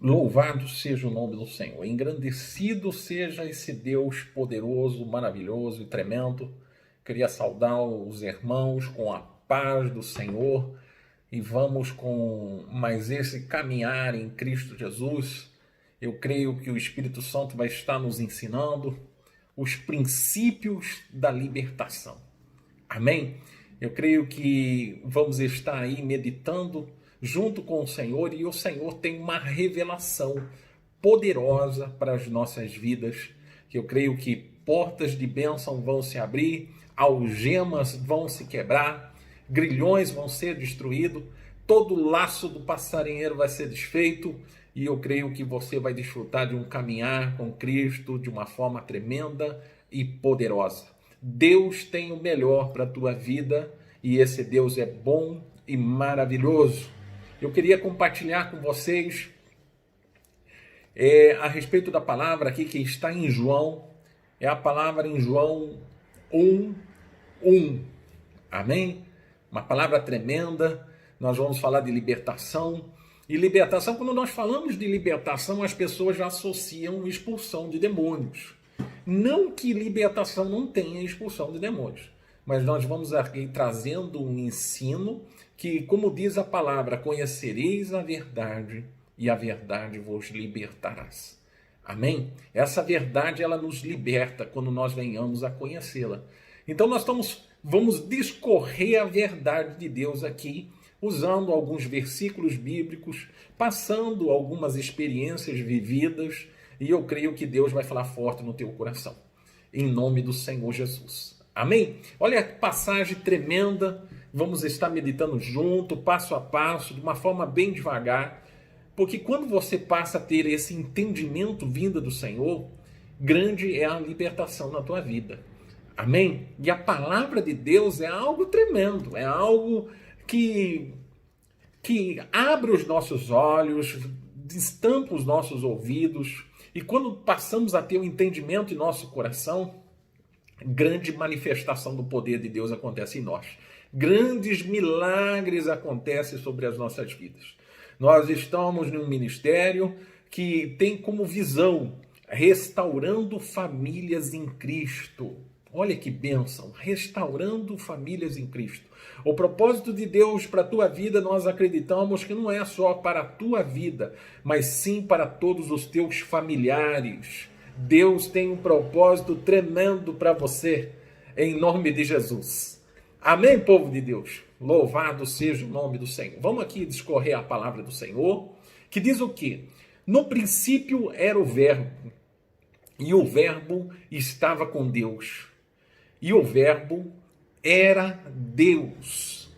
Louvado seja o nome do Senhor, engrandecido seja esse Deus poderoso, maravilhoso e tremendo. Queria saudar os irmãos com a paz do Senhor e vamos com mais esse caminhar em Cristo Jesus. Eu creio que o Espírito Santo vai estar nos ensinando os princípios da libertação. Amém? Eu creio que vamos estar aí meditando junto com o Senhor, e o Senhor tem uma revelação poderosa para as nossas vidas, que eu creio que portas de bênção vão se abrir, algemas vão se quebrar, grilhões vão ser destruídos, todo o laço do passarinheiro vai ser desfeito, e eu creio que você vai desfrutar de um caminhar com Cristo de uma forma tremenda e poderosa. Deus tem o melhor para a tua vida, e esse Deus é bom e maravilhoso. Eu queria compartilhar com vocês a respeito da palavra aqui que está em João. É a palavra em João 1:1. Amém? Uma palavra tremenda. Nós vamos falar de libertação. E libertação, quando nós falamos de libertação, as pessoas já associam expulsão de demônios. Não que libertação não tenha expulsão de demônios, mas nós vamos aqui trazendo um ensino que, como diz a palavra, conhecereis a verdade e a verdade vos libertarás. Amém? Essa verdade, ela nos liberta quando nós venhamos a conhecê-la. Então nós vamos discorrer a verdade de Deus aqui, usando alguns versículos bíblicos, passando algumas experiências vividas, e eu creio que Deus vai falar forte no teu coração. Em nome do Senhor Jesus. Amém? Olha que passagem tremenda. Vamos estar meditando junto, passo a passo, de uma forma bem devagar, porque quando você passa a ter esse entendimento vindo do Senhor, grande é a libertação na tua vida. Amém? E a palavra de Deus é algo tremendo, é algo que abre os nossos olhos, destampa os nossos ouvidos, e quando passamos a ter um entendimento em nosso coração, grande manifestação do poder de Deus acontece em nós. Grandes milagres acontecem sobre as nossas vidas. Nós estamos num ministério que tem como visão restaurando famílias em Cristo. Olha que bênção, restaurando famílias em Cristo. O propósito de Deus para a tua vida, nós acreditamos que não é só para a tua vida, mas sim para todos os teus familiares. Deus tem um propósito tremendo para você, em nome de Jesus. Amém, povo de Deus? Louvado seja o nome do Senhor. Vamos aqui discorrer a palavra do Senhor, que diz o quê? No princípio era o Verbo, e o Verbo estava com Deus, e o Verbo era Deus.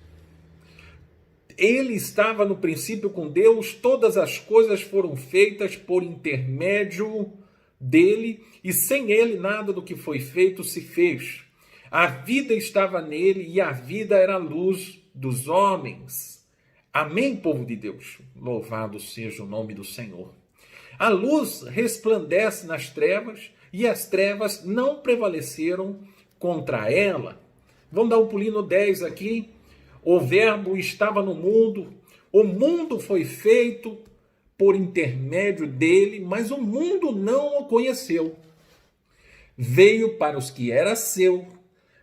Ele estava no princípio com Deus, todas as coisas foram feitas por intermédio dele, e sem ele nada do que foi feito se fez. A vida estava nele, e a vida era a luz dos homens. Amém, povo de Deus? Louvado seja o nome do Senhor. A luz resplandece nas trevas, e as trevas não prevaleceram contra ela. Vamos dar um pulinho no 10 aqui. O Verbo estava no mundo, o mundo foi feito por intermédio dele, mas o mundo não o conheceu. Veio para os que era seu,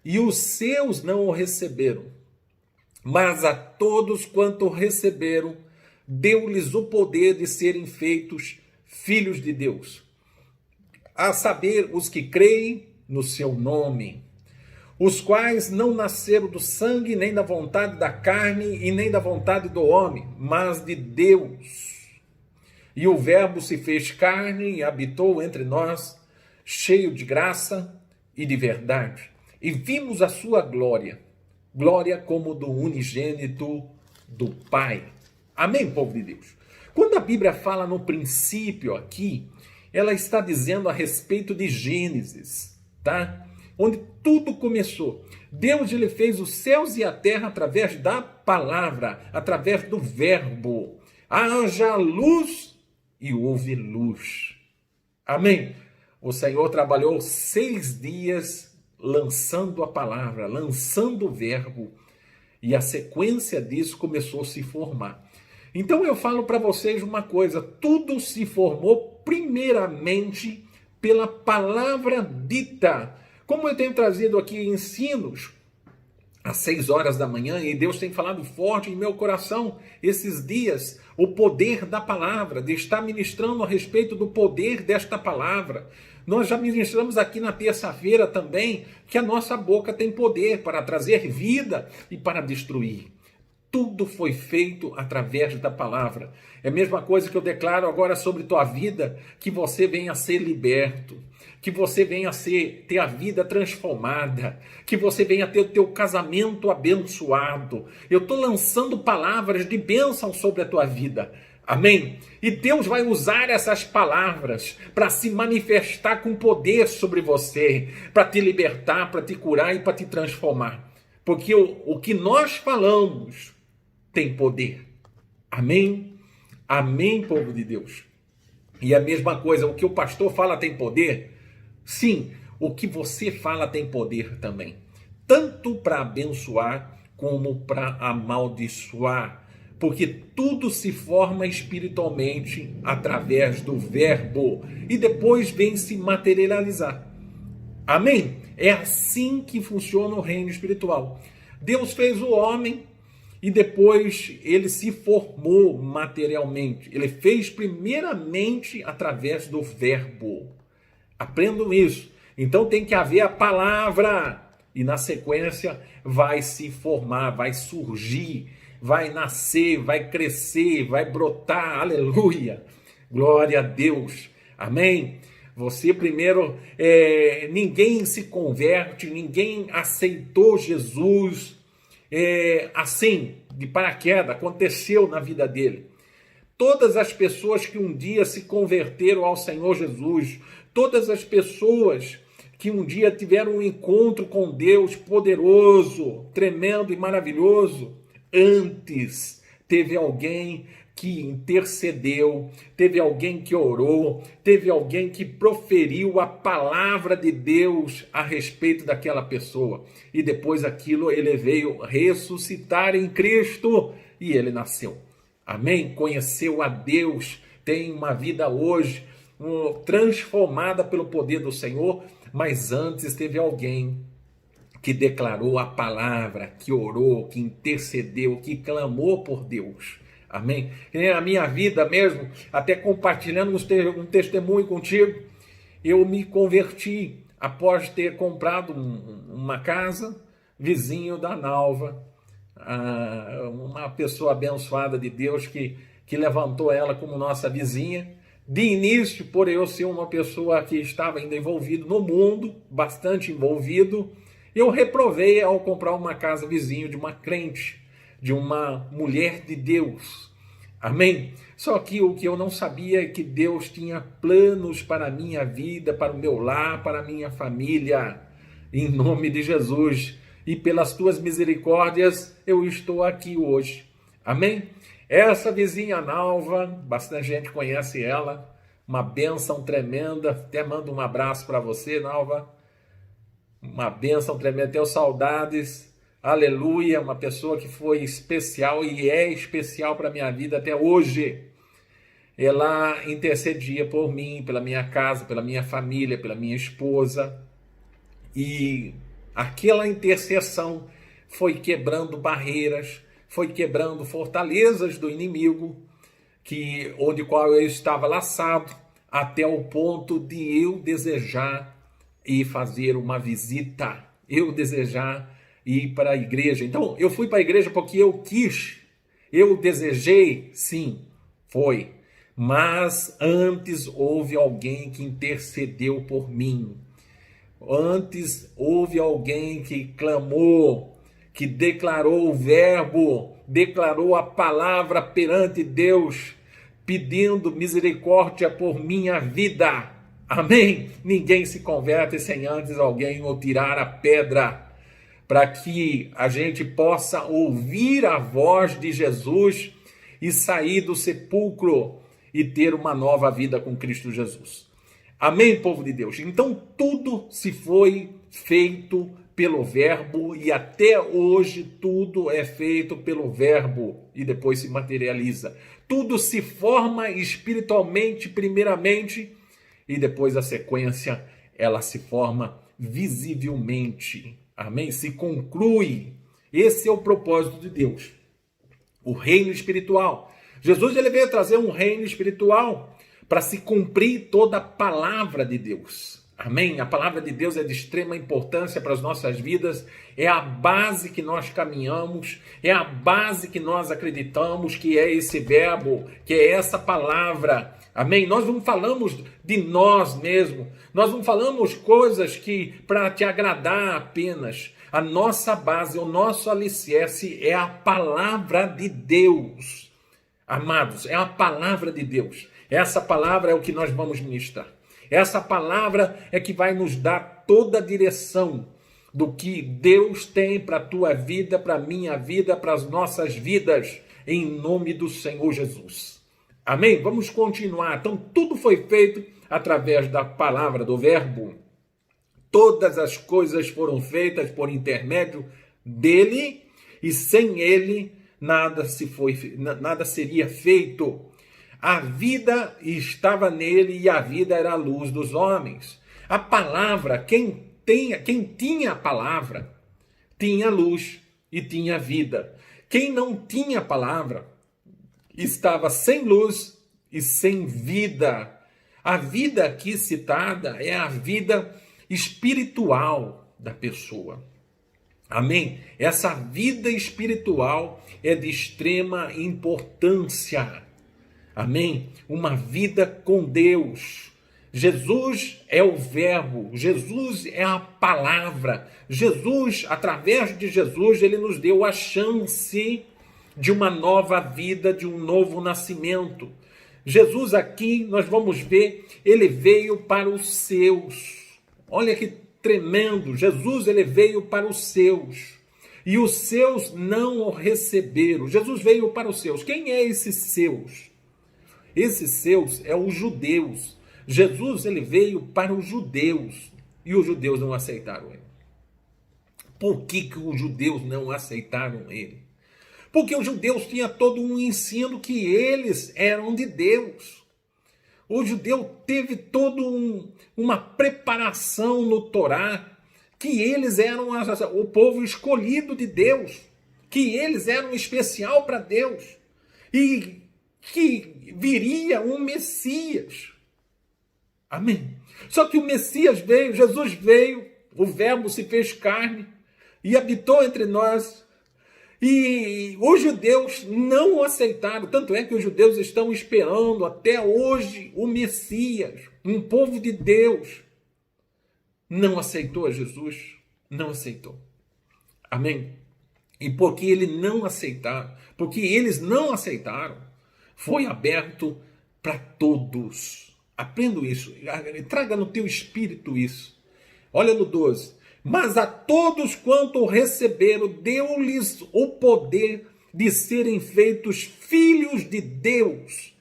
e os seus não o receberam. Mas a todos quanto o receberam, deu-lhes o poder de serem feitos filhos de Deus, a saber, os que creem no seu nome, os quais não nasceram do sangue, nem da vontade da carne, e nem da vontade do homem, mas de Deus. E o Verbo se fez carne e habitou entre nós, cheio de graça e de verdade. E vimos a sua glória, glória como do unigênito do Pai. Amém, povo de Deus? Quando a Bíblia fala no princípio aqui, ela está dizendo a respeito de Gênesis, tá? Onde tudo começou. Deus, ele fez os céus e a terra através da palavra, através do verbo. Haja luz e houve luz. Amém? O Senhor trabalhou 6 dias lançando a palavra, lançando o verbo, e a sequência disso começou a se formar. Então eu falo para vocês uma coisa, tudo se formou primeiramente pela palavra dita. Como eu tenho trazido aqui ensinos às 6 horas da manhã, e Deus tem falado forte em meu coração esses dias, o poder da palavra, de estar ministrando a respeito do poder desta palavra. Nós já ministramos aqui na terça-feira também que a nossa boca tem poder para trazer vida e para destruir. Tudo foi feito através da palavra. É a mesma coisa que eu declaro agora sobre tua vida, que você venha a ser liberto, que você venha a ter a vida transformada, que você venha a ter o teu casamento abençoado. Eu estou lançando palavras de bênção sobre a tua vida. Amém? E Deus vai usar essas palavras para se manifestar com poder sobre você, para te libertar, para te curar e para te transformar. Porque o que nós falamos tem poder. Amém? Amém, povo de Deus. E a mesma coisa, o que o pastor fala tem poder? Sim, o que você fala tem poder também. Tanto para abençoar como para amaldiçoar. Porque tudo se forma espiritualmente através do verbo e depois vem se materializar. Amém? É assim que funciona o reino espiritual. Deus fez o homem e depois ele se formou materialmente. Ele fez primeiramente através do verbo. Aprendam isso. Então tem que haver a palavra e na sequência vai se formar, vai surgir, vai nascer, vai crescer, vai brotar. Aleluia! Glória a Deus. Amém? Você primeiro, ninguém se converte, ninguém aceitou Jesus assim, de paraquedas, aconteceu na vida dele. Todas as pessoas que um dia se converteram ao Senhor Jesus, todas as pessoas que um dia tiveram um encontro com Deus poderoso, tremendo e maravilhoso, antes teve alguém que intercedeu, teve alguém que orou, teve alguém que proferiu a palavra de Deus a respeito daquela pessoa. E depois aquilo ele veio ressuscitar em Cristo e ele nasceu. Amém? Conheceu a Deus, tem uma vida hoje transformada pelo poder do Senhor, mas antes teve alguém que declarou a palavra, que orou, que intercedeu, que clamou por Deus. Amém? A minha vida mesmo, até compartilhando um testemunho contigo, eu me converti após ter comprado uma casa, vizinho da Nalva, uma pessoa abençoada de Deus que levantou ela como nossa vizinha. De início, por eu ser uma pessoa que estava ainda envolvido no mundo, bastante envolvido, eu reprovei ao comprar uma casa vizinho de uma crente, de uma mulher de Deus. Amém? Só que o que eu não sabia é que Deus tinha planos para a minha vida, para o meu lar, para a minha família. Em nome de Jesus. E pelas tuas misericórdias, eu estou aqui hoje. Amém? Essa vizinha Nalva, bastante gente conhece ela, uma bênção tremenda. Até mando um abraço para você, Nalva. Uma bênção tremenda, tenho saudades. Aleluia, uma pessoa que foi especial e é especial para a minha vida até hoje. Ela intercedia por mim, pela minha casa, pela minha família, pela minha esposa. E aquela intercessão foi quebrando barreiras, foi quebrando fortalezas do inimigo, onde qual eu estava laçado, até o ponto de eu desejar ir fazer uma visita, eu desejar ir para a igreja. Então, eu fui para a igreja porque eu quis, eu desejei, sim, foi. Mas antes houve alguém que intercedeu por mim. Antes houve alguém que clamou, que declarou o verbo, declarou a palavra perante Deus, pedindo misericórdia por minha vida. Amém? Ninguém se converte sem antes alguém ou tirar a pedra, para que a gente possa ouvir a voz de Jesus e sair do sepulcro e ter uma nova vida com Cristo Jesus. Amém, povo de Deus? Então tudo se foi feito pelo verbo e até hoje tudo é feito pelo verbo e depois se materializa. Tudo se forma espiritualmente primeiramente e depois a sequência ela se forma visivelmente. Amém? Se conclui. Esse é o propósito de Deus. O reino espiritual. Jesus ele veio trazer um reino espiritual para se cumprir toda a palavra de Deus. Amém? A palavra de Deus é de extrema importância para as nossas vidas, é a base que nós caminhamos, é a base que nós acreditamos que é esse verbo, que é essa palavra. Amém? Nós não falamos de nós mesmos, nós não falamos coisas que para te agradar apenas. A nossa base, o nosso alicerce é a palavra de Deus. Amados, é a palavra de Deus. Essa palavra é o que nós vamos ministrar. Essa palavra é que vai nos dar toda a direção do que Deus tem para a tua vida, para a minha vida, para as nossas vidas, em nome do Senhor Jesus. Amém? Vamos continuar. Então, tudo foi feito através da palavra, do verbo. Todas as coisas foram feitas por intermédio dele, e sem ele nada seria feito. A vida estava nele e a vida era a luz dos homens. A palavra, quem tinha a palavra, tinha luz e tinha vida. Quem não tinha a palavra, estava sem luz e sem vida. A vida aqui citada é a vida espiritual da pessoa. Amém? Essa vida espiritual é de extrema importância. Amém? Uma vida com Deus. Jesus é o verbo, Jesus é a palavra. Jesus, através de Jesus, ele nos deu a chance de uma nova vida, de um novo nascimento. Jesus aqui, nós vamos ver, ele veio para os seus. Olha que tremendo, Jesus ele veio para os seus. E os seus não o receberam. Jesus veio para os seus. Quem é esses seus? Esses seus é os judeus. Jesus ele veio para os judeus e os judeus não aceitaram ele. Por que os judeus não aceitaram ele? Porque os judeus tinham todo um ensino que eles eram de Deus. O judeu teve toda uma preparação no Torá, que eles eram o povo escolhido de Deus, que eles eram especial para Deus e que viria um Messias. Amém? Só que o Messias veio, Jesus veio, o verbo se fez carne e habitou entre nós. E os judeus não o aceitaram, tanto é que os judeus estão esperando até hoje o Messias, um povo de Deus. Não aceitou a Jesus, não aceitou. Amém? E porque eles não aceitaram, foi aberto para todos. Aprenda isso, traga no teu espírito isso. Olha no 12. Mas a todos quanto receberam, deu-lhes o poder de serem feitos filhos de Deus.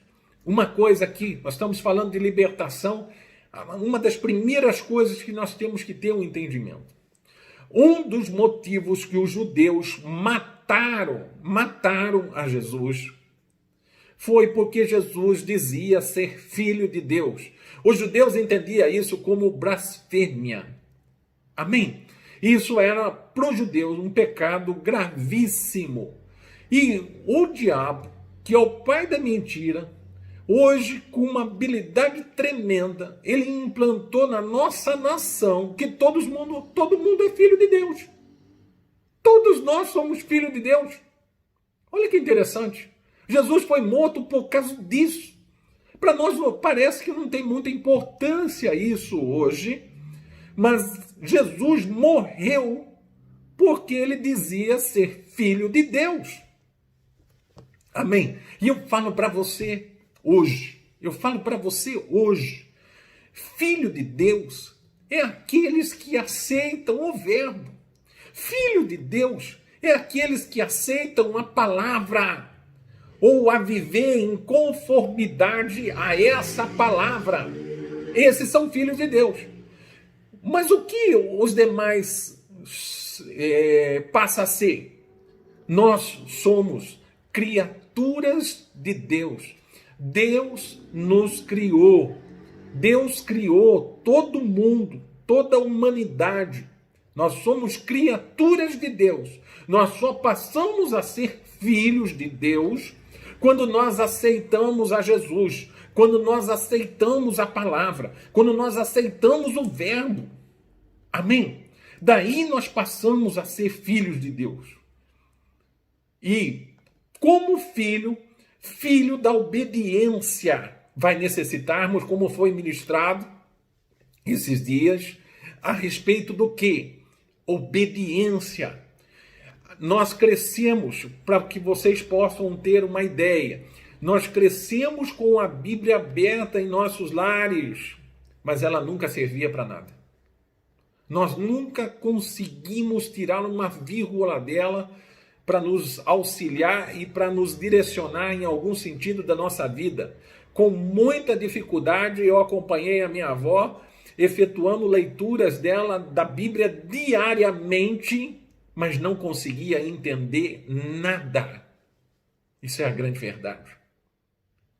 Uma coisa aqui, nós estamos falando de libertação, uma das primeiras coisas que nós temos que ter um entendimento. Um dos motivos que os judeus mataram a Jesus foi porque Jesus dizia ser filho de Deus. Os judeus entendiam isso como blasfêmia. Amém? Isso era para os judeus um pecado gravíssimo. E o diabo, que é o pai da mentira, hoje, com uma habilidade tremenda, ele implantou na nossa nação que todo mundo é filho de Deus. Todos nós somos filhos de Deus. Olha que interessante. Jesus foi morto por causa disso. Para nós parece que não tem muita importância isso hoje, mas Jesus morreu porque ele dizia ser filho de Deus. Amém? E eu falo para você hoje, filho de Deus é aqueles que aceitam o verbo. Filho de Deus é aqueles que aceitam a palavra, ou a viver em conformidade a essa palavra. Esses são filhos de Deus. Mas o que os demais passa a ser: nós somos criaturas de Deus. Deus nos criou. Deus criou todo mundo, toda a humanidade. Nós somos criaturas de Deus. Nós só passamos a ser filhos de Deus quando nós aceitamos a Jesus, quando nós aceitamos a palavra, quando nós aceitamos o verbo. Amém? Daí nós passamos a ser filhos de Deus. E como filho da obediência, vai necessitarmos, como foi ministrado esses dias, a respeito do quê? Obediência. Nós crescemos, para que vocês possam ter uma ideia, nós crescemos com a Bíblia aberta em nossos lares, mas ela nunca servia para nada. Nós nunca conseguimos tirar uma vírgula dela para nos auxiliar e para nos direcionar em algum sentido da nossa vida. Com muita dificuldade, eu acompanhei a minha avó efetuando leituras dela da Bíblia diariamente, mas não conseguia entender nada. Isso é a grande verdade.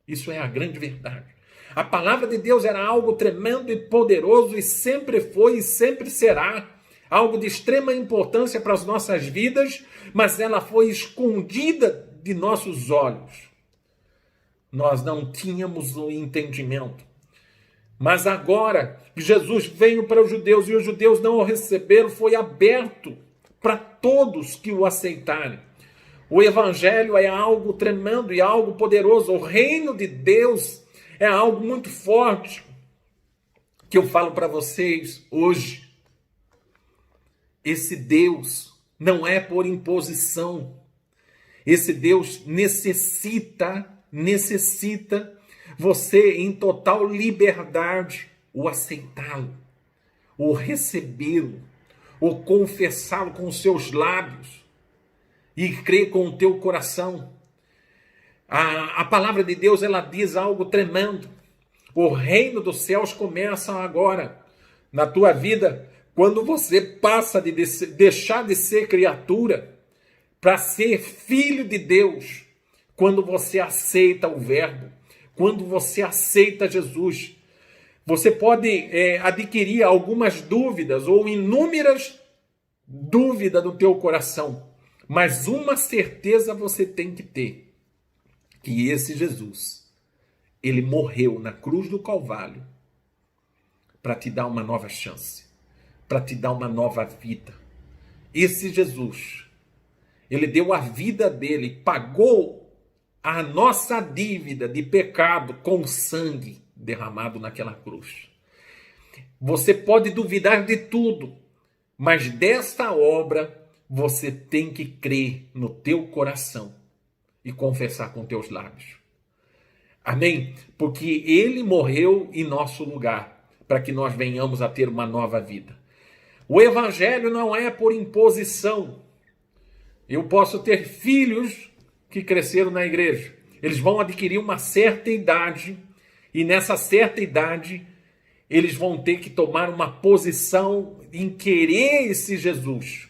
Isso é a grande verdade. A palavra de Deus era algo tremendo e poderoso, e sempre foi e sempre será algo de extrema importância para as nossas vidas, mas ela foi escondida de nossos olhos. Nós não tínhamos o entendimento. Mas agora que Jesus veio para os judeus e os judeus não o receberam, foi aberto para todos que o aceitarem. O evangelho é algo tremendo e algo poderoso. O reino de Deus é algo muito forte que eu falo para vocês hoje. Esse Deus não é por imposição. Esse Deus necessita você em total liberdade o aceitá-lo, o recebê-lo, o confessá-lo com os seus lábios e crer com o teu coração. A palavra de Deus, ela diz algo tremendo. O reino dos céus começa agora na tua vida, quando você passa de deixar de ser criatura para ser filho de Deus. Quando você aceita o verbo, quando você aceita Jesus. Você pode adquirir algumas dúvidas ou inúmeras dúvidas no teu coração, mas uma certeza você tem que ter, que esse Jesus, ele morreu na cruz do Calvário para te dar uma nova chance, para te dar uma nova vida. Esse Jesus, ele deu a vida dele, pagou a nossa dívida de pecado com sangue derramado naquela cruz. Você pode duvidar de tudo, mas desta obra você tem que crer no teu coração e confessar com teus lábios. Amém? Porque ele morreu em nosso lugar, para que nós venhamos a ter uma nova vida. O evangelho não é por imposição. Eu posso ter filhos que cresceram na igreja. Eles vão adquirir uma certa idade, e nessa certa idade eles vão ter que tomar uma posição em querer esse Jesus.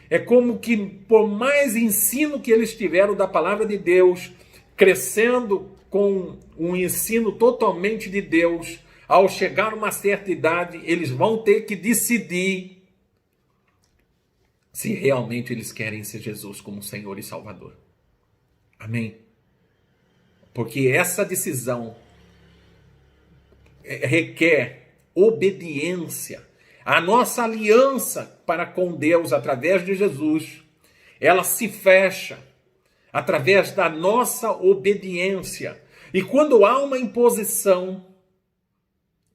É como que, por mais ensino que eles tiveram da palavra de Deus, crescendo com um ensino totalmente de Deus, ao chegar a uma certa idade, eles vão ter que decidir se realmente eles querem ser Jesus como Senhor e Salvador. Amém? Porque essa decisão requer obediência. A nossa aliança para com Deus através de Jesus, ela se fecha através da nossa obediência. E quando há uma imposição,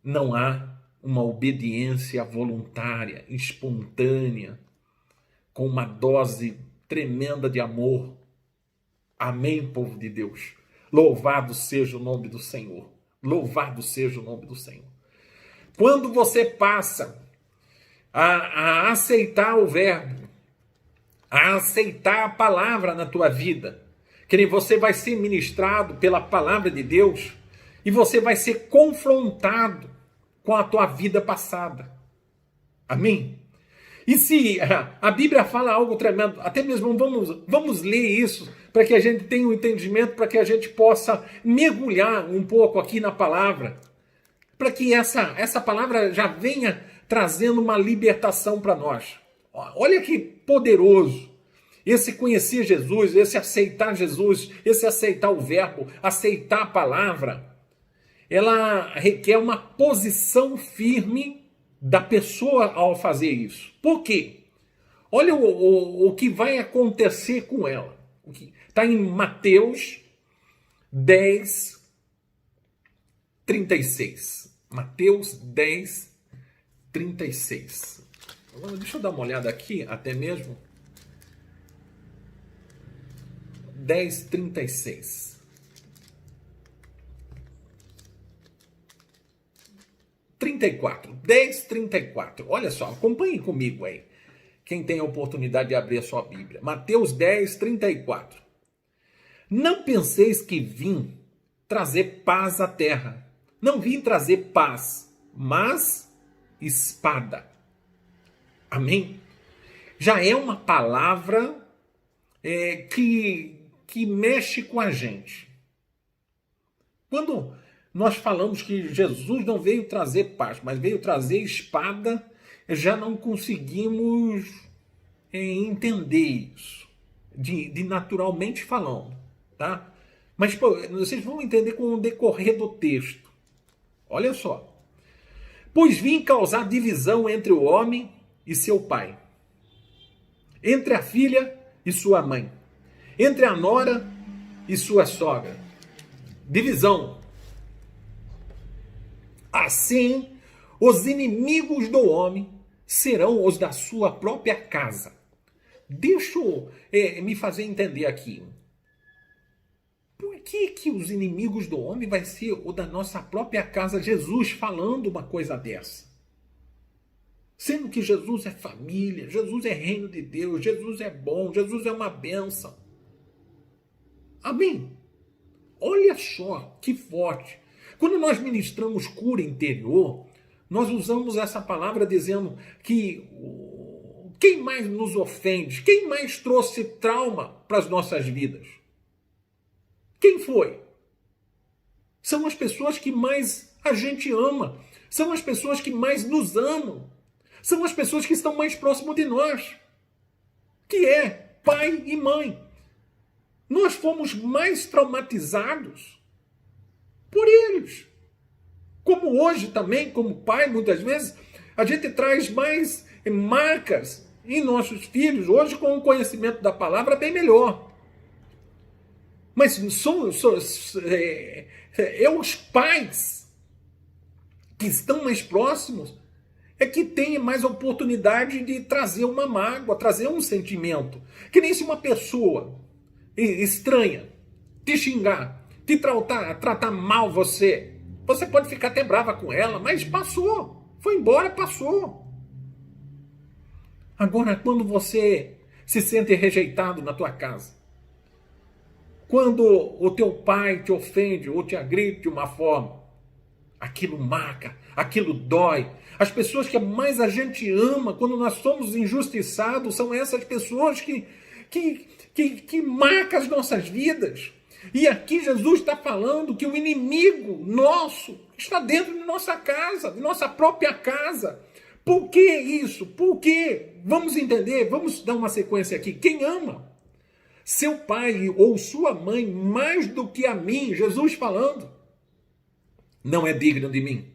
não há uma obediência voluntária, espontânea, com uma dose tremenda de amor. Amém, povo de Deus? Louvado seja o nome do Senhor. Louvado seja o nome do Senhor. Quando você passa a aceitar o verbo, a aceitar a palavra na tua vida, que nem você vai ser ministrado pela palavra de Deus e você vai ser confrontado com a tua vida passada. Amém? E se a Bíblia fala algo tremendo, até mesmo vamos ler isso, para que a gente tenha um entendimento, para que a gente possa mergulhar um pouco aqui na palavra, para que essa palavra já venha trazendo uma libertação para nós. Olha que poderoso esse conhecer Jesus, esse aceitar Jesus, esse aceitar o verbo, aceitar a palavra. Ela requer uma posição firme da pessoa ao fazer isso. Por quê? Olha o que vai acontecer com ela. Está em Mateus 10, 36. Mateus 10, 36. Agora, deixa eu dar uma olhada aqui, até mesmo. 10, 36. 34, 10, 34. Olha só, acompanhe comigo aí. Quem tem a oportunidade de abrir a sua Bíblia. Mateus 10, 34. Não penseis que vim trazer paz à terra. Não vim trazer paz, mas espada. Amém? Já é uma palavra que mexe com a gente. Quando nós falamos que Jesus não veio trazer paz, mas veio trazer espada, já não conseguimos entender isso, de naturalmente falando, tá? Mas vocês vão entender com o decorrer do texto. Olha só. Pois vim causar divisão entre o homem e seu pai, entre a filha e sua mãe, entre a nora e sua sogra. Divisão. Assim, os inimigos do homem serão os da sua própria casa. Deixa eu me fazer entender aqui. Por que os inimigos do homem vai ser o da nossa própria casa? Jesus falando uma coisa dessa. Sendo que Jesus é família, Jesus é reino de Deus, Jesus é bom, Jesus é uma bênção. Amém? Olha só que forte. Quando nós ministramos cura interior, nós usamos essa palavra dizendo que quem mais nos ofende, quem mais trouxe trauma para as nossas vidas? Quem foi? São as pessoas que mais a gente ama, são as pessoas que mais nos amam, são as pessoas que estão mais próximas de nós, que é pai e mãe. Nós fomos mais traumatizados por eles. Como hoje também, como pai, muitas vezes, a gente traz mais marcas em nossos filhos, hoje com o conhecimento da palavra bem melhor. Mas os pais que estão mais próximos é que têm mais oportunidade de trazer uma mágoa, trazer um sentimento. Que nem se uma pessoa estranha te xingar, te tratar mal você pode ficar até brava com ela, mas passou, foi embora, passou. Agora, quando você se sente rejeitado na tua casa, quando o teu pai te ofende ou te agride de uma forma, aquilo marca, aquilo dói. As pessoas que mais a gente ama quando nós somos injustiçados são essas pessoas que marcam as nossas vidas. E aqui Jesus está falando que o inimigo nosso está dentro de nossa casa, de nossa própria casa. Por que isso? Por quê? Vamos entender, vamos dar uma sequência aqui. Quem ama seu pai ou sua mãe mais do que a mim, Jesus falando, não é digno de mim.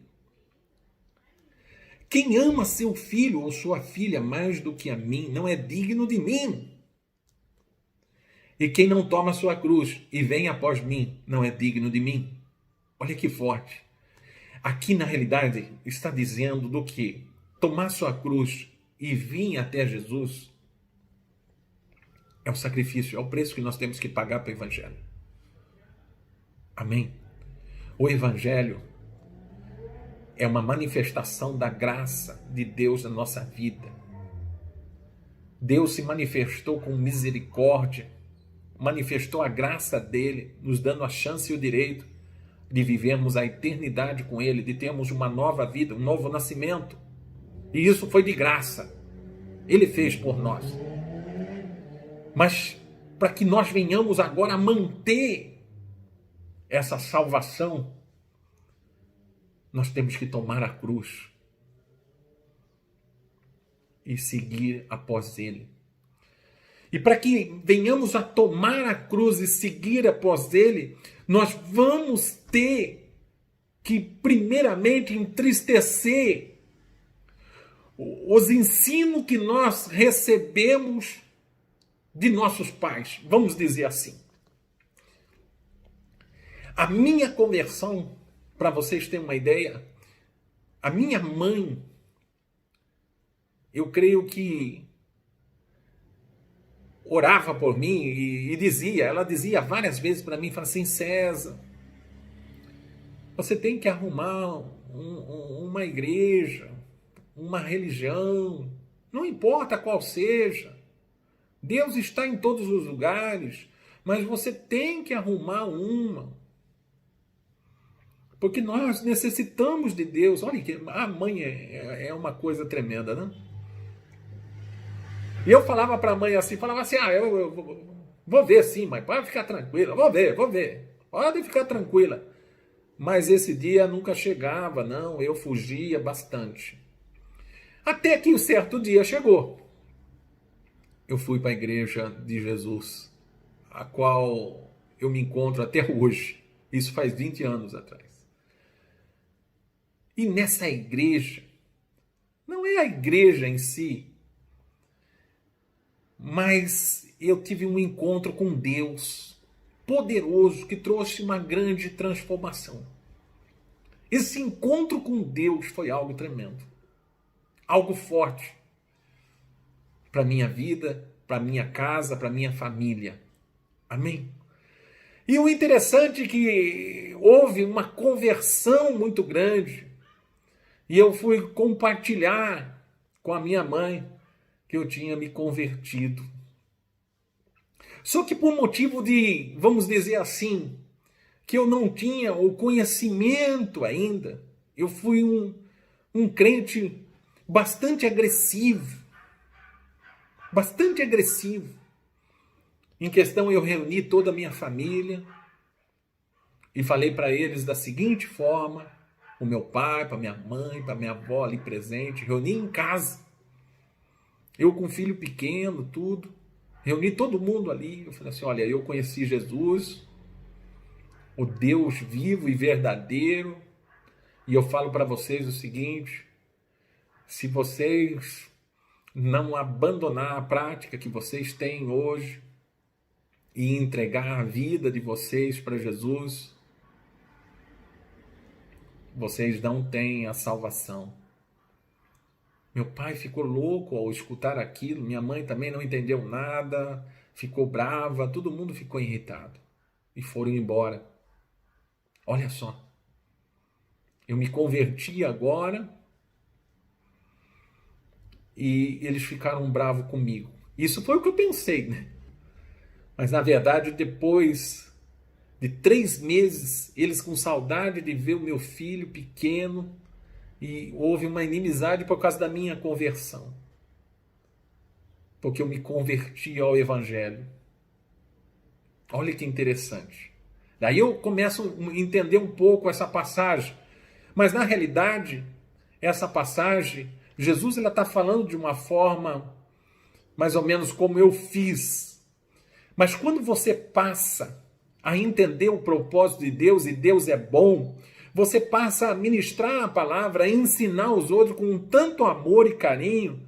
Quem ama seu filho ou sua filha mais do que a mim, não é digno de mim. E quem não toma sua cruz e vem após mim, não é digno de mim. Olha que forte. Aqui, na realidade, está dizendo do que tomar sua cruz e vir até Jesus é o sacrifício, é o preço que nós temos que pagar para o Evangelho. Amém? O Evangelho é uma manifestação da graça de Deus na nossa vida. Deus se manifestou com misericórdia, manifestou a graça dele, nos dando a chance e o direito de vivermos a eternidade com ele, de termos uma nova vida, um novo nascimento. E isso foi de graça. Ele fez por nós. Mas para que nós venhamos agora a manter essa salvação, nós temos que tomar a cruz e seguir após ele. E para que venhamos a tomar a cruz e seguir após ele, nós vamos ter que primeiramente entristecer os ensinos que nós recebemos de nossos pais, vamos dizer assim. A minha conversão, para vocês terem uma ideia, a minha mãe, eu creio que orava por mim e ela dizia várias vezes para mim, fala assim: César, você tem que arrumar uma igreja, uma religião, não importa qual seja, Deus está em todos os lugares, mas você tem que arrumar uma, porque nós necessitamos de Deus. Olha que a mãe é uma coisa tremenda, né? E eu falava para a mãe assim, eu vou ver sim, mãe, pode ficar tranquila, vou ver, pode ficar tranquila. Mas esse dia nunca chegava, não, eu fugia bastante. Até que um certo dia chegou. Eu fui para a igreja de Jesus, a qual eu me encontro até hoje. Isso faz 20 anos atrás. E nessa igreja, não é a igreja em si, mas eu tive um encontro com Deus poderoso que trouxe uma grande transformação. Esse encontro com Deus foi algo tremendo, algo forte para minha vida, para minha casa, para minha família. Amém? E o interessante é que houve uma conversão muito grande e eu fui compartilhar com a minha mãe que eu tinha me convertido. Só que por motivo de, vamos dizer assim, que eu não tinha o conhecimento ainda, eu fui um crente bastante agressivo. Em questão, eu reuni toda a minha família e falei para eles da seguinte forma, o meu pai, para minha mãe, para minha avó ali presente, reuni em casa. Eu com um filho pequeno, tudo. Reuni todo mundo ali. Eu falei assim, olha, eu conheci Jesus, o Deus vivo e verdadeiro. E eu falo para vocês o seguinte, se vocês não abandonar a prática que vocês têm hoje e entregar a vida de vocês para Jesus, vocês não têm a salvação. Meu pai ficou louco ao escutar aquilo, minha mãe também não entendeu nada, ficou brava, todo mundo ficou irritado e foram embora. Olha só, eu me converti agora e eles ficaram bravos comigo. Isso foi o que eu pensei, né? Mas na verdade, depois de 3 meses, eles com saudade de ver o meu filho pequeno, e houve uma inimizade por causa da minha conversão. Porque eu me converti ao Evangelho. Olha que interessante. Daí eu começo a entender um pouco essa passagem. Mas na realidade, essa passagem, Jesus está falando de uma forma mais ou menos como eu fiz. Mas quando você passa a entender o propósito de Deus, e Deus é bom, você passa a ministrar a palavra, a ensinar os outros com tanto amor e carinho,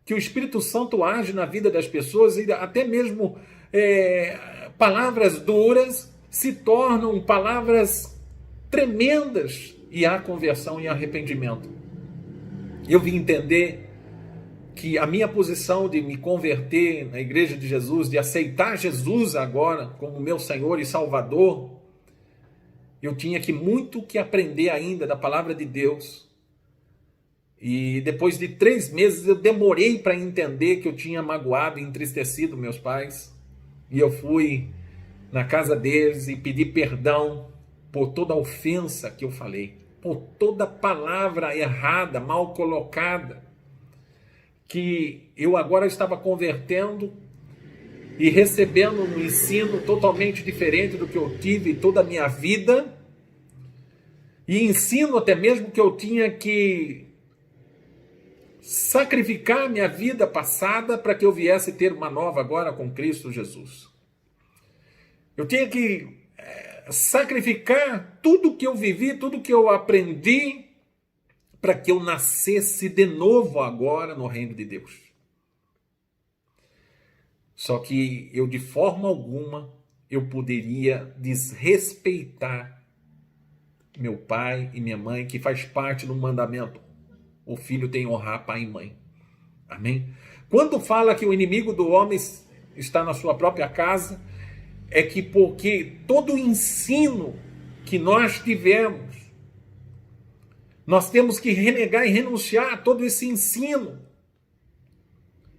que o Espírito Santo age na vida das pessoas, e até mesmo palavras duras se tornam palavras tremendas, e há conversão e arrependimento. Eu vim entender que a minha posição de me converter na Igreja de Jesus, de aceitar Jesus agora como meu Senhor e Salvador, eu tinha muito que aprender ainda da palavra de Deus. E depois de 3 meses eu demorei para entender que eu tinha magoado e entristecido meus pais. E eu fui na casa deles e pedi perdão por toda a ofensa que eu falei, por toda palavra errada, mal colocada, que eu agora estava convertendo e recebendo um ensino totalmente diferente do que eu tive toda a minha vida, e ensino até mesmo que eu tinha que sacrificar minha vida passada para que eu viesse ter uma nova agora com Cristo Jesus. Eu tinha que sacrificar tudo que eu vivi, tudo que eu aprendi, para que eu nascesse de novo agora no reino de Deus. Só que eu, de forma alguma, eu poderia desrespeitar meu pai e minha mãe, que faz parte do mandamento. O filho tem que honrar pai e mãe. Amém? Quando fala que o inimigo do homem está na sua própria casa, é que porque todo o ensino que nós tivemos, nós temos que renegar e renunciar a todo esse ensino,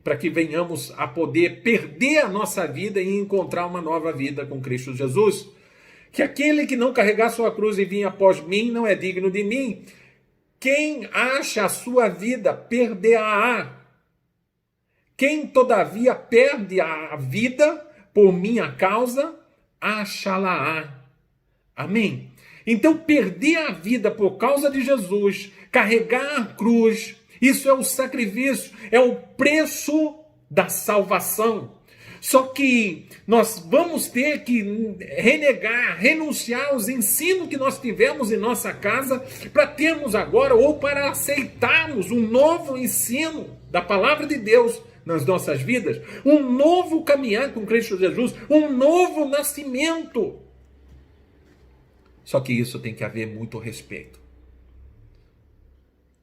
para que venhamos a poder perder a nossa vida e encontrar uma nova vida com Cristo Jesus. Que aquele que não carregar sua cruz e vir após mim não é digno de mim. Quem acha a sua vida, perderá. Quem, todavia, perde a vida por minha causa, achá-la-á. Amém? Então, perder a vida por causa de Jesus, carregar a cruz, isso é o sacrifício, é o preço da salvação. Só que nós vamos ter que renegar, renunciar aos ensinos que nós tivemos em nossa casa para termos agora, ou para aceitarmos um novo ensino da palavra de Deus nas nossas vidas, um novo caminhar com Cristo Jesus, um novo nascimento. Só que isso tem que haver muito respeito.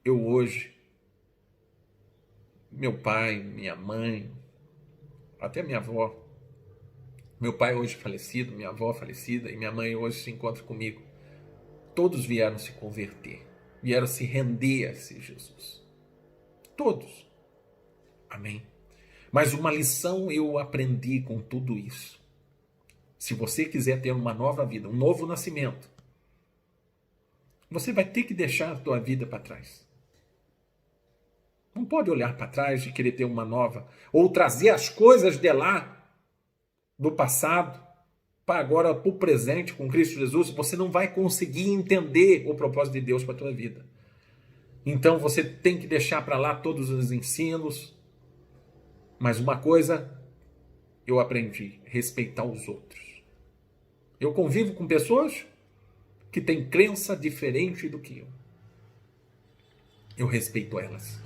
Eu hoje, meu pai, minha mãe, até minha avó, meu pai hoje falecido, minha avó falecida e minha mãe hoje se encontra comigo. Todos vieram se converter, vieram se render a esse Jesus. Todos. Amém? Mas uma lição eu aprendi com tudo isso. Se você quiser ter uma nova vida, um novo nascimento, você vai ter que deixar a tua vida para trás. Não pode olhar para trás e querer ter uma nova, ou trazer as coisas de lá, do passado, para agora, para o presente com Cristo Jesus. Você não vai conseguir entender o propósito de Deus para a tua vida. Então você tem que deixar para lá todos os ensinos. Mas uma coisa eu aprendi: respeitar os outros. Eu convivo com pessoas que têm crença diferente do que eu. Eu respeito elas.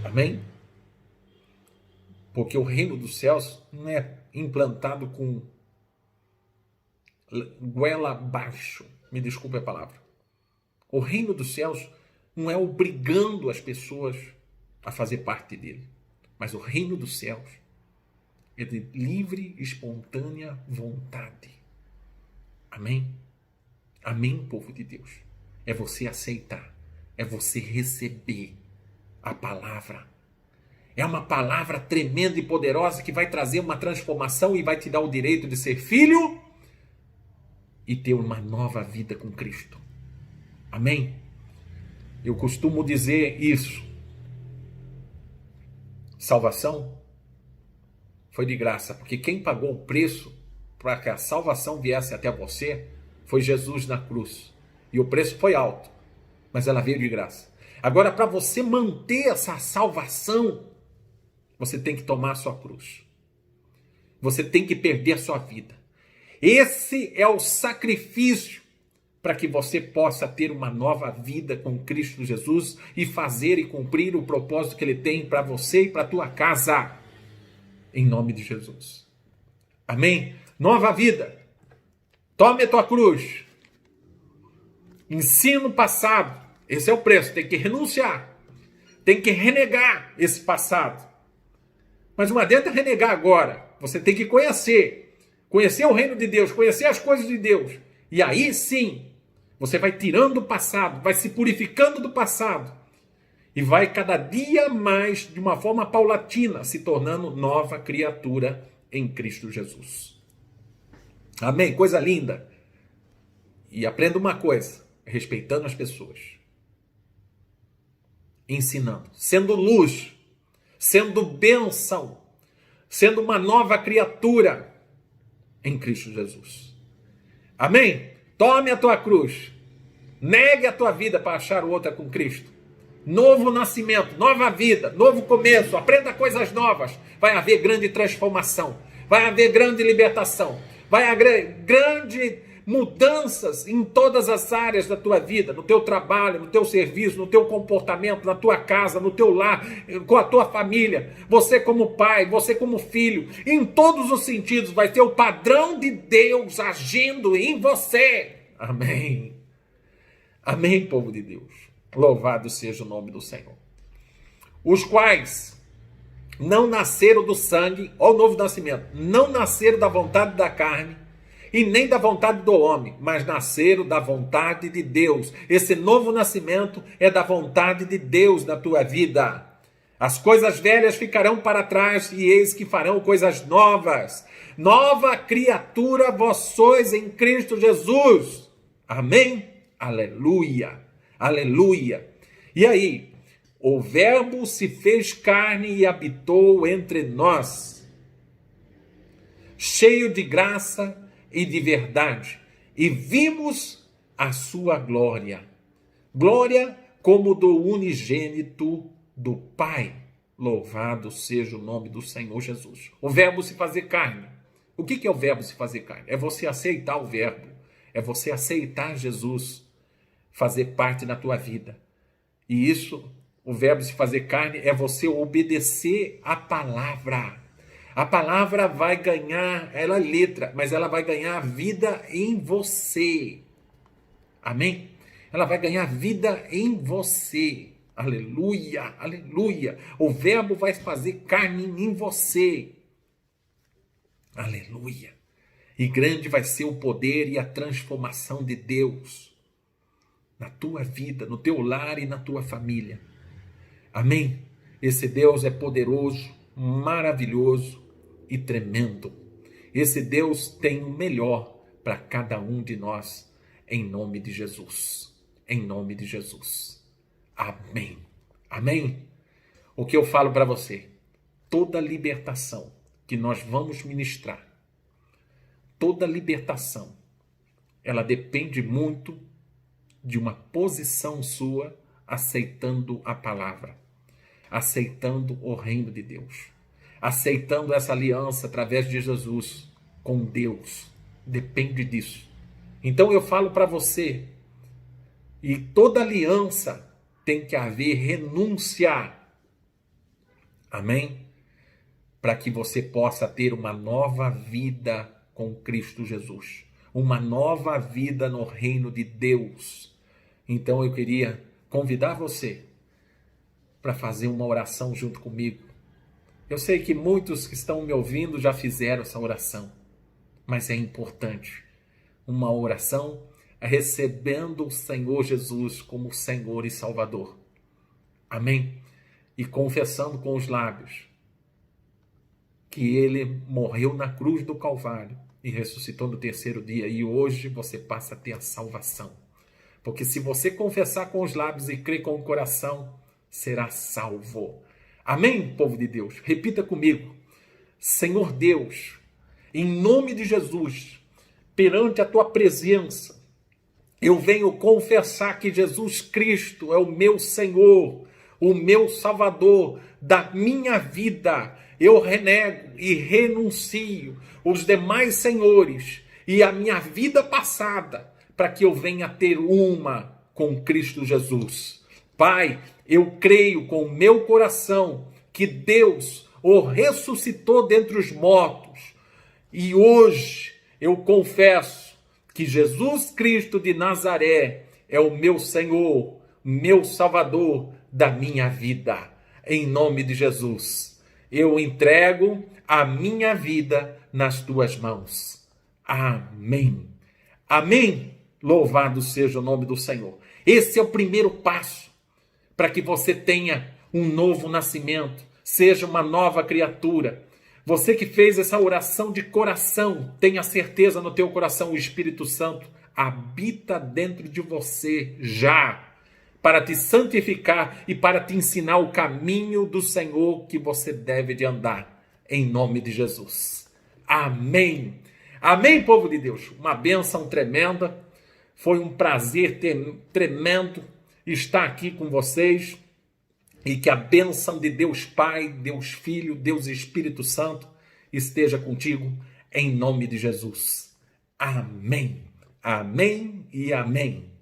Amém? Porque o reino dos céus não é implantado com goela abaixo. Me desculpe a palavra. O reino dos céus não é obrigando as pessoas a fazer parte dele. Mas o reino dos céus é de livre e espontânea vontade. Amém? Amém, povo de Deus. É você aceitar. É você receber a palavra. É uma palavra tremenda e poderosa que vai trazer uma transformação e vai te dar o direito de ser filho e ter uma nova vida com Cristo. Amém? Eu costumo dizer isso. Salvação foi de graça, porque quem pagou o preço para que a salvação viesse até você foi Jesus na cruz. E o preço foi alto, mas ela veio de graça. Agora, para você manter essa salvação, você tem que tomar a sua cruz. Você tem que perder a sua vida. Esse é o sacrifício para que você possa ter uma nova vida com Cristo Jesus e fazer e cumprir o propósito que Ele tem para você e para a tua casa. Em nome de Jesus. Amém? Nova vida. Tome a tua cruz. Ensino passado. Esse é o preço. Tem que renunciar. Tem que renegar esse passado. Mas não adianta renegar agora. Você tem que conhecer. Conhecer o reino de Deus. Conhecer as coisas de Deus. E aí sim, você vai tirando o passado. Vai se purificando do passado. E vai cada dia mais, de uma forma paulatina, se tornando nova criatura em Cristo Jesus. Amém? Coisa linda. E aprenda uma coisa. Respeitando as pessoas. Ensinando. Sendo luz. sendo bênção, sendo uma nova criatura em Cristo Jesus. Amém? Tome a tua cruz, negue a tua vida para achar outra com Cristo. Novo nascimento, nova vida, novo começo, aprenda coisas novas. Vai haver grande transformação, vai haver grande libertação, vai haver grande mudanças em todas as áreas da tua vida, no teu trabalho, no teu serviço, no teu comportamento, na tua casa, no teu lar, com a tua família, você como pai, você como filho, em todos os sentidos vai ter o padrão de Deus agindo em você. Amém. Amém, povo de Deus. Louvado seja o nome do Senhor. Os quais não nasceram do sangue, ó, o novo nascimento, não nasceram da vontade da carne, e nem da vontade do homem, mas nasceram da vontade de Deus. Esse novo nascimento é da vontade de Deus na tua vida. As coisas velhas ficarão para trás, e eis que farão coisas novas. Nova criatura vós sois em Cristo Jesus. Amém? Aleluia, aleluia. E aí, o verbo se fez carne e habitou entre nós, cheio de graça e de verdade, e vimos a sua glória, glória como do unigênito do Pai. Louvado seja o nome do Senhor Jesus. O verbo se fazer carne. O que é o verbo se fazer carne? É você aceitar o verbo, é você aceitar Jesus fazer parte da tua vida. E isso, o verbo se fazer carne, é você obedecer a palavra. A palavra vai ganhar, ela é letra, mas ela vai ganhar vida em você. Amém? Ela vai ganhar vida em você. Aleluia, aleluia. O verbo vai fazer carne em você. Aleluia. E grande vai ser o poder e a transformação de Deus na tua vida, no teu lar e na tua família. Amém? Esse Deus é poderoso, maravilhoso e tremendo. Esse Deus tem o melhor para cada um de nós, em nome de Jesus. Em nome de Jesus. Amém. Amém? O que eu falo para você, toda libertação que nós vamos ministrar, toda libertação, ela depende muito de uma posição sua aceitando a palavra, aceitando o reino de Deus, aceitando essa aliança através de Jesus com Deus. Depende disso. Então eu falo para você, e toda aliança tem que haver renúncia. Amém? Para que você possa ter uma nova vida com Cristo Jesus, uma nova vida no reino de Deus. Então eu queria convidar você para fazer uma oração junto comigo. Eu sei que muitos que estão me ouvindo já fizeram essa oração, mas é importante. Uma oração recebendo o Senhor Jesus como Senhor e Salvador. Amém? E confessando com os lábios que Ele morreu na cruz do Calvário e ressuscitou no terceiro dia. E hoje você passa a ter a salvação. Porque se você confessar com os lábios e crer com o coração, será salvo. Amém, povo de Deus? Repita comigo. Senhor Deus, em nome de Jesus, perante a tua presença, eu venho confessar que Jesus Cristo é o meu Senhor, o meu Salvador da minha vida. Eu renego e renuncio os demais senhores e a minha vida passada, para que eu venha ter uma com Cristo Jesus. Pai, eu creio com o meu coração que Deus o ressuscitou dentre os mortos. E hoje eu confesso que Jesus Cristo de Nazaré é o meu Senhor, meu Salvador da minha vida. Em nome de Jesus, eu entrego a minha vida nas tuas mãos. Amém. Amém. Louvado seja o nome do Senhor. Esse é o primeiro passo para que você tenha um novo nascimento, seja uma nova criatura. Você que fez essa oração de coração, tenha certeza no teu coração, o Espírito Santo habita dentro de você já. para te santificar e para te ensinar o caminho do Senhor que você deve de andar, em nome de Jesus. Amém. Amém, povo de Deus. Uma bênção tremenda. Foi um prazer tremendo estar aqui com vocês. E que a bênção de Deus Pai, Deus Filho, Deus Espírito Santo esteja contigo, em nome de Jesus. Amém. Amém e amém.